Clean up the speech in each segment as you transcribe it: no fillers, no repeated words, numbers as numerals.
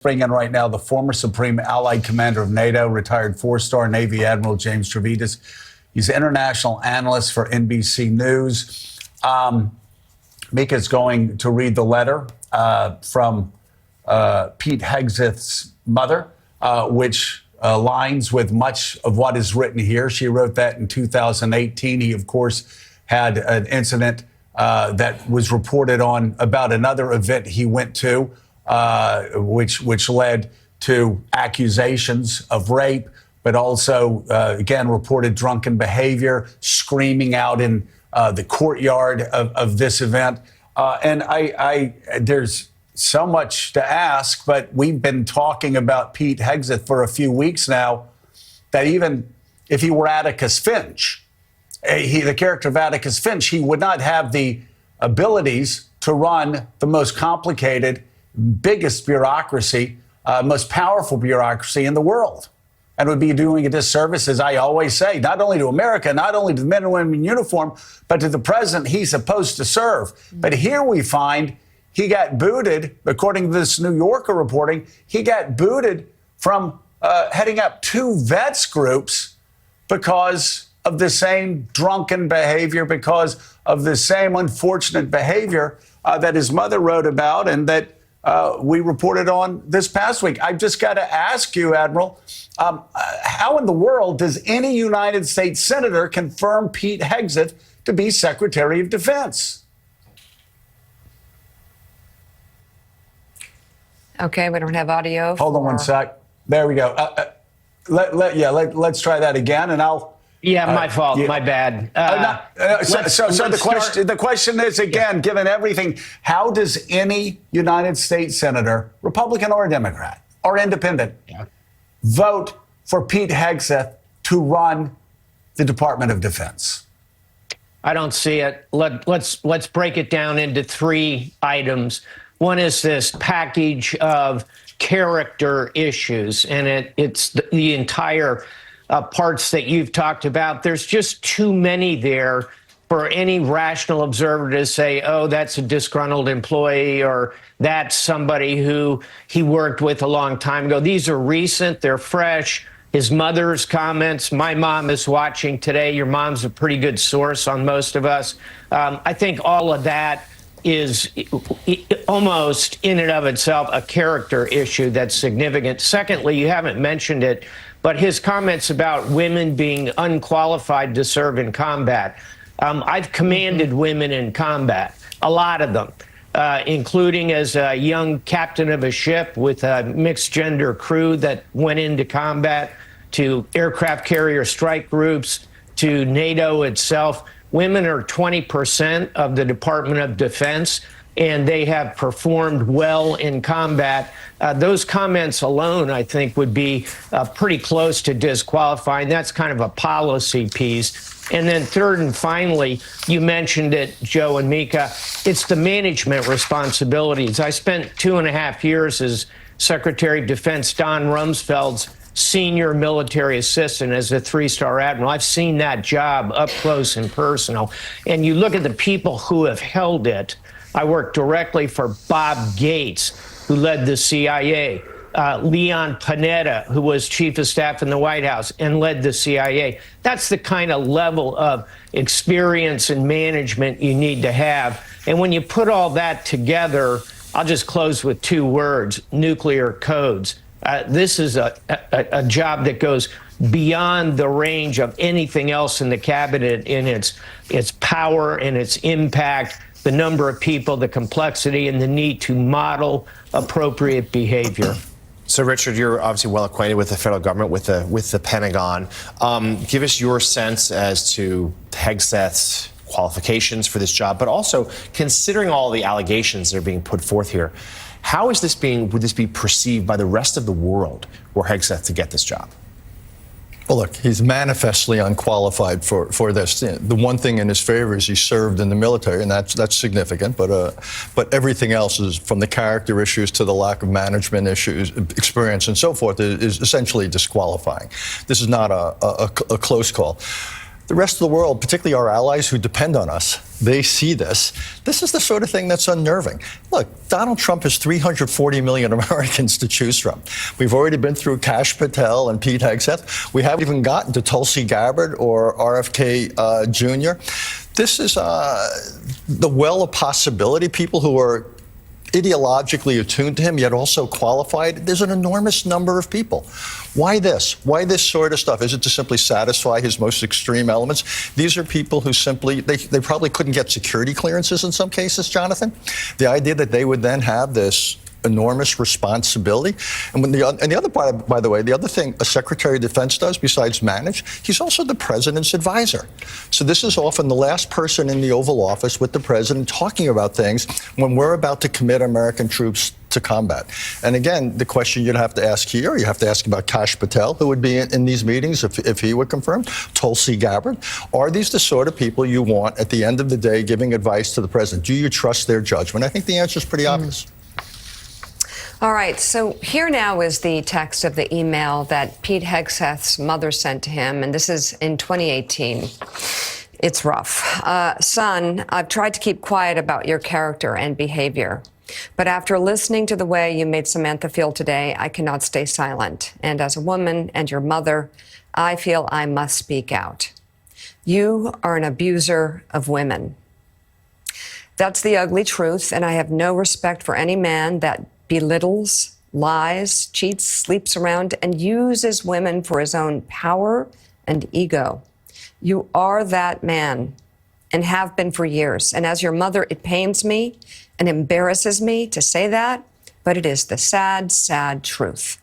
Bring in right now the former Supreme Allied Commander of NATO, retired four-star Navy Admiral James Stavridis. He's an international analyst for NBC News. Mika's going to read the letter from Pete Hegseth's mother, which aligns with much of what is written here. She wrote that in 2018. He, of course, had an incident that was reported on about another event he went to, which led to accusations of rape, but also, again, reported drunken behavior, screaming out in the courtyard of this event. And there's so much to ask, but we've been talking about Pete Hegseth for a few weeks now, that even if he were Atticus Finch, the character of Atticus Finch, he would not have the abilities to run the most complicated, biggest bureaucracy, most powerful bureaucracy in the world, and would be doing a disservice, as I always say, not only to America, not only to the men and women in uniform, but to the president he's supposed to serve. But here we find he got booted, according to this New Yorker reporting, he got booted from heading up two vets groups because of the same drunken behavior, because of the same unfortunate behavior that his mother wrote about and that we reported on this past week. I've just got to ask you, Admiral, how in the world does any United States senator confirm Pete Hegseth to be Secretary of Defense? Okay, we don't have audio. Hold on one sec. There we go. Let's try that again, and I'll. Yeah, my fault. My bad. The question is, again, given everything, how does any United States senator, Republican or Democrat or independent, vote for Pete Hegseth to run the Department of Defense? I don't see it. Let's break it down into three items. One is this package of character issues, and it's the entire parts that you've talked about. There's just too many there for any rational observer to say, oh, that's a disgruntled employee, or that's somebody who he worked with a long time ago. These are recent, they're fresh. His mother's comments, my mom is watching today. Your mom's a pretty good source on most of us. I think all of that is almost in and of itself a character issue that's significant. Secondly, you haven't mentioned it, but his comments about women being unqualified to serve in combat. I've commanded women in combat, a lot of them, including as a young captain of a ship with a mixed gender crew that went into combat, to aircraft carrier strike groups, to NATO itself. Women are 20% of the Department of Defense, and they have performed well in combat. Those comments alone, I think, would be pretty close to disqualifying. That's kind of a policy piece. And then third and finally, you mentioned it, Joe and Mika, it's the management responsibilities. I spent 2.5 years as Secretary of Defense Don Rumsfeld's senior military assistant as a 3-star admiral. I've seen that job up close and personal. And you look at the people who have held it. I worked directly for Bob Gates, who led the CIA, Leon Panetta, who was chief of staff in the White House and led the CIA. That's the kind of level of experience and management you need to have. And when you put all that together, I'll just close with 2 words: nuclear codes. This is a job that goes beyond the range of anything else in the cabinet in its power and its impact, the number of people, the complexity, and the need to model appropriate behavior. So, Richard, you're obviously well acquainted with the federal government, with the Pentagon. Give us your sense as to Hegseth's qualifications for this job, but also considering all the allegations that are being put forth here, how would this be perceived by the rest of the world were Hegseth to get this job? Well, look, he's manifestly unqualified for this. The one thing in his favor is he served in the military, and that's significant. But everything else is, from the character issues to the lack of management issues, experience, and so forth, is essentially disqualifying. This is not a close call. The rest of the world, particularly our allies who depend on us, they see this. This is the sort of thing that's unnerving. Look, Donald Trump has 340 million Americans to choose from. We've already been through Kash Patel and Pete Hegseth. We haven't even gotten to Tulsi Gabbard or RFK Jr. This is the well of possibility. People who are ideologically attuned to him, yet also qualified. There's an enormous number of people. Why this? Why this sort of stuff? Is it to simply satisfy his most extreme elements? These are people who simply, they probably couldn't get security clearances in some cases, Jonathan. The idea that they would then have this enormous responsibility. And the other part, by the way, the other thing a Secretary of Defense does besides manage, he's also the president's advisor. So this is often the last person in the Oval Office with the president talking about things when we're about to commit American troops to combat. And again, the question you'd have to ask here, you have to ask about Kash Patel, who would be in these meetings if he were confirmed, Tulsi Gabbard. Are these the sort of people you want at the end of the day giving advice to the president? Do you trust their judgment? I think the answer is pretty obvious. All right, so here now is the text of the email that Pete Hegseth's mother sent to him, and this is in 2018. It's rough. Son, I've tried to keep quiet about your character and behavior, but after listening to the way you made Samantha feel today, I cannot stay silent. And as a woman and your mother, I feel I must speak out. You are an abuser of women. That's the ugly truth, and I have no respect for any man that belittles, lies, cheats, sleeps around, and uses women for his own power and ego. You are that man and have been for years. And as your mother, it pains me and embarrasses me to say that, but it is the sad, sad truth.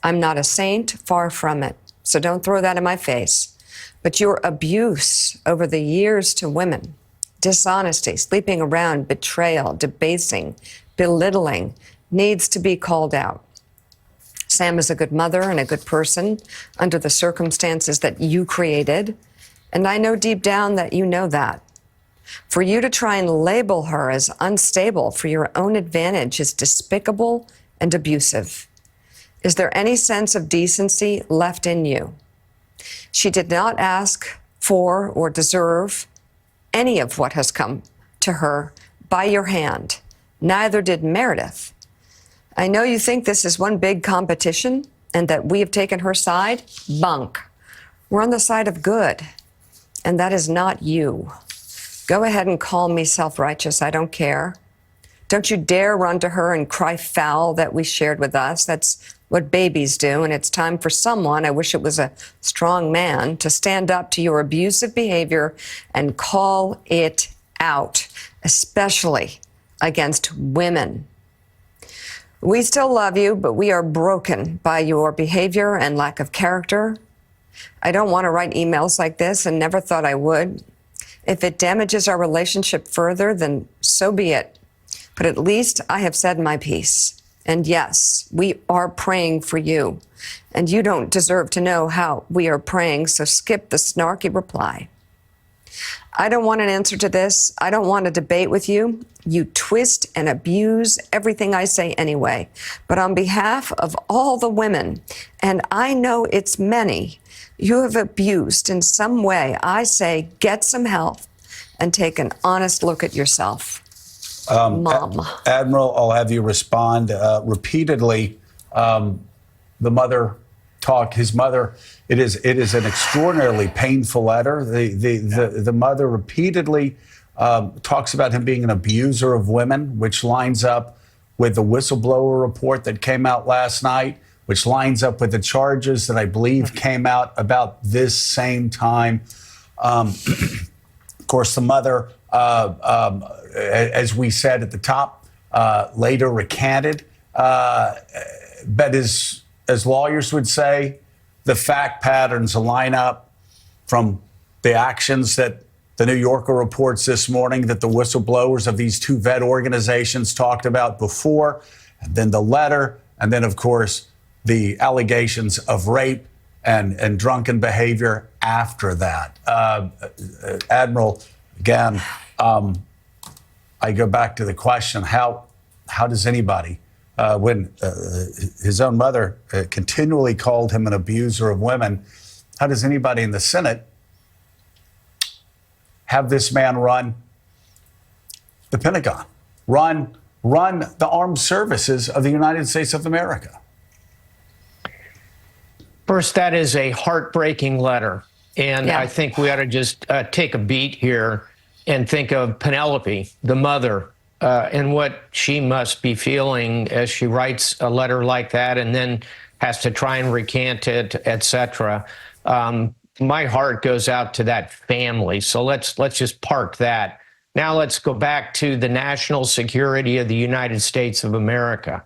I'm not a saint, far from it. So don't throw that in my face. But your abuse over the years to women, dishonesty, sleeping around, betrayal, debasing, belittling, needs to be called out. Sam is a good mother and a good person under the circumstances that you created, and I know deep down that you know that. For you to try and label her as unstable for your own advantage is despicable and abusive. Is there any sense of decency left in you? She did not ask for or deserve any of what has come to her by your hand. Neither did Meredith. I know you think this is one big competition and that we have taken her side. Bunk. We're on the side of good, and that is not you. Go ahead and call me self-righteous. I don't care. Don't you dare run to her and cry foul that we shared with us. That's what babies do, and it's time for someone, I wish it was a strong man, to stand up to your abusive behavior and call it out, especially against women. We still love you, but we are broken by your behavior and lack of character. I don't want to write emails like this and never thought I would. If it damages our relationship further, then so be it. But at least I have said my piece. And yes, we are praying for you. And you don't deserve to know how we are praying, so skip the snarky reply. I don't want an answer to this. I don't want to debate with you. You twist and abuse everything I say anyway. But on behalf of all the women, and I know it's many, you have abused in some way, I say get some help and take an honest look at yourself. Mom. Admiral, I'll have you respond. Repeatedly, the mother talk, his mother, it is an extraordinarily painful letter. The mother repeatedly talks about him being an abuser of women, which lines up with the whistleblower report that came out last night, which lines up with the charges that I believe came out about this same time. Of course, the mother, as we said at the top, later recanted. But as lawyers would say, the fact patterns line up from the actions that the New Yorker reports this morning that the whistleblowers of these two vet organizations talked about before, and then the letter, and then, of course, the allegations of rape and drunken behavior after that. Admiral, again, I go back to the question, how does anybody, when his own mother continually called him an abuser of women, how does anybody in the Senate have this man run the Pentagon, run the armed services of the United States of America? First, that is a heartbreaking letter. And Yeah. I think we ought to just take a beat here and think of Penelope, the mother, and what she must be feeling as she writes a letter like that and then has to try and recant it, etc. My heart goes out to that family. So let's just park that. Now let's go back to the national security of the United States of America.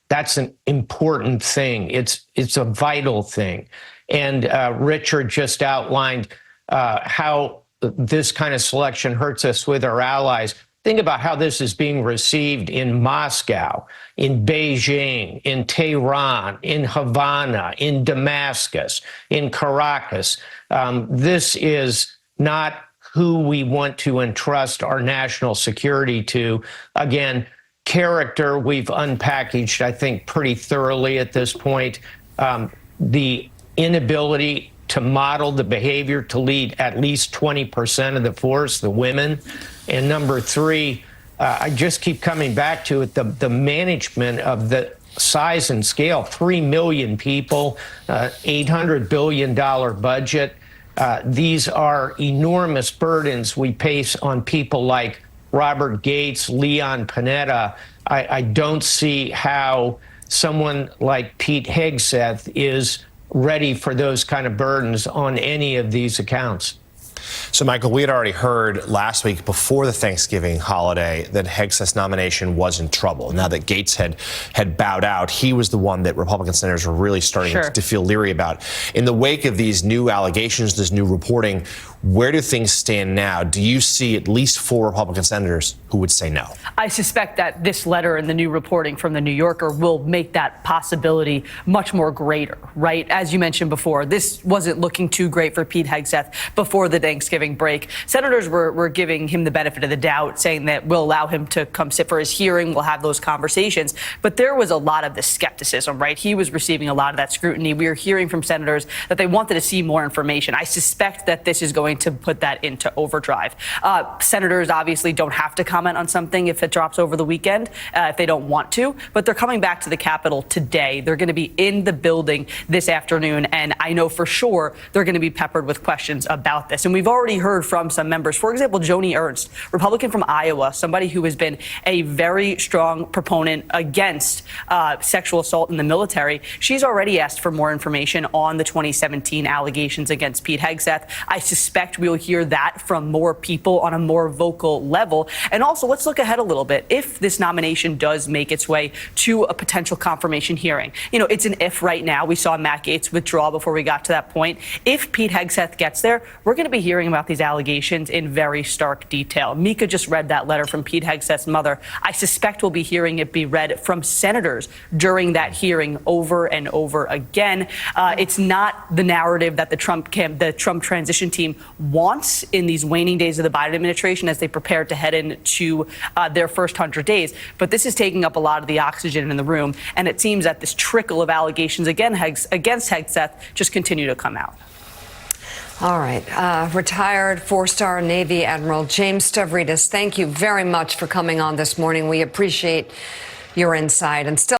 That's an important thing. It's a vital thing. And Richard just outlined how this kind of selection hurts us with our allies. Think about how this is being received in Moscow, in Beijing, in Tehran, in Havana, in Damascus, in Caracas. This is not who we want to entrust our national security to. Again, character we've unpackaged, I think, pretty thoroughly at this point. The inability to model the behavior to lead at least 20% of the force, the women. And number three, I just keep coming back to it, the management of the size and scale, 3 million people, $800 billion budget. These are enormous burdens we place on people like Robert Gates, Leon Panetta. I don't see how someone like Pete Hegseth is ready for those kind of burdens on any of these accounts. So, Michael, we had already heard last week before the Thanksgiving holiday that Hegseth's nomination was in trouble. Now that Gates had bowed out, he was the one that Republican senators were really starting to feel leery about. In the wake of these new allegations, this new reporting, where do things stand now? Do you see at least 4 Republican senators who would say no? I suspect that this letter and the new reporting from the New Yorker will make that possibility much more greater, right? As you mentioned before, this wasn't looking too great for Pete Hegseth before the Thanksgiving break. Senators were giving him the benefit of the doubt, saying that we'll allow him to come sit for his hearing, we'll have those conversations. But there was a lot of the skepticism, right? He was receiving a lot of that scrutiny. We were hearing from senators that they wanted to see more information. I suspect that this is going to put that into overdrive. Senators obviously don't have to comment on something if it drops over the weekend, if they don't want to, but they're coming back to the Capitol today. They're going to be in the building this afternoon, and I know for sure they're going to be peppered with questions about this. And we've already heard from some members, for example, Joni Ernst, Republican from Iowa, somebody who has been a very strong proponent against sexual assault in the military. She's already asked for more information on the 2017 allegations against Pete Hegseth. I suspect we'll hear that from more people on a more vocal level. And also, let's look ahead a little bit. If this nomination does make its way to a potential confirmation hearing, you know, it's an if right now. We saw Matt Gaetz withdraw before we got to that point. If Pete Hegseth gets there, we're going to be hearing about these allegations in very stark detail. Mika just read that letter from Pete Hegseth's mother. I suspect we'll be hearing it be read from senators during that hearing over and over again. It's not the narrative that the Trump transition team wants in these waning days of the Biden administration as they prepare to head into their first 100 days. But this is taking up a lot of the oxygen in the room, and it seems that this trickle of allegations against Hegseth just continue to come out. All right. Retired 4-star Navy Admiral James Stavridis, thank you very much for coming on this morning. We appreciate your insight. And still